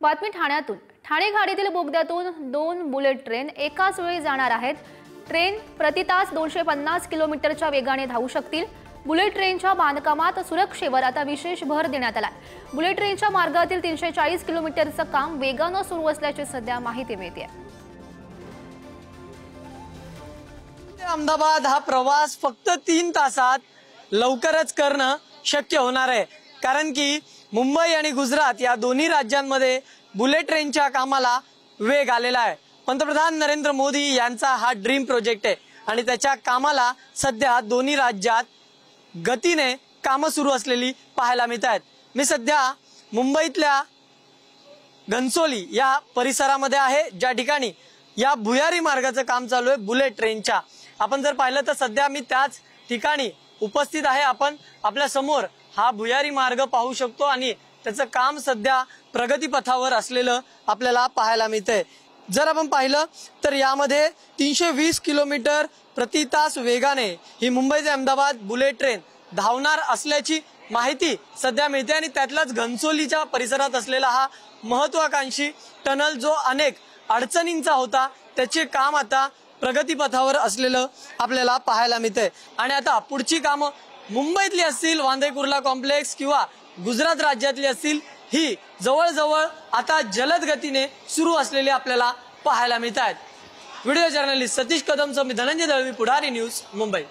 बातमी ठाण्यातून। Thane खाडीतील बोगद्यातून 2 bullet train एकाच वेळी जाणार आहेत। ट्रेन प्रति तास 250 किलोमीटरच्या वेगाने धावू शकतील। बुलेट ट्रेनच्या बांधकामात सुरक्षेवर आता विशेष भर देण्यात आला आहे। बुलेट ट्रेनच्या मार्गातील 340 किलोमीटरचं काम वेगाने सुरू असल्याची सध्या माहिती मिळते। अहमदाबाद हा प्रवास फक्त 3 तासात लवकरच करणं शक्य होणार आहे, कारण की मुंबई आणि गुजरात या दोन्ही राज्यांमध्ये बुलेट ट्रेनच्या कामाला वेग आलेला आहे। पंतप्रधान नरेंद्र मोदी यांचा हा ड्रीम प्रोजेक्ट आहे आणि त्याच्या कामाला सध्या दोन्ही राज्यात गतीने कामं सुरू असलेली पाहायला मिळत आहेत। मी सध्या मुंबईतल्या घनसोली या परिसरामध्ये आहे, ज्या ठिकाणी या भुयारी मार्गाचं काम चालू आहे बुलेट ट्रेनच्या। आपण जर पाहिलं तर सध्या मी त्याच ठिकाणी उपस्थित आहे। आपण आपल्या समोर हा भुयारी मार्ग पाहू शकतो आणि त्याचं काम सध्या प्रगतीपथावर असलेलं आपल्याला पाहायला मिळतंय। जर आपण पाहिलं तर यामध्ये 320 किलोमीटर प्रति तास वेगाने ही मुंबई ते अहमदाबाद बुलेट ट्रेन धावणार असल्याची माहिती सध्या मिळते आणि त्यातलाच घनसोलीच्या परिसरात असलेला हा महत्त्वाकांक्षी टनल जो अनेक अडचणींचा होता, त्याचे काम आता प्रगतीपथावर असलेलं आपल्याला पाहायला मिळतंय। आणि आता पुढची कामं मुंबईतली असतील, वांद्रे कुर्ला कॉम्प्लेक्स किंवा गुजरात राज्यातली असतील, ही जवळजवळ आता जलद गतीने सुरू असलेली आपल्याला पाहायला मिळत आहेत। व्हिडिओ जर्नलिस्ट सतीश कदमसह मी धनंजय दळवी, पुढारी न्यूज, मुंबई।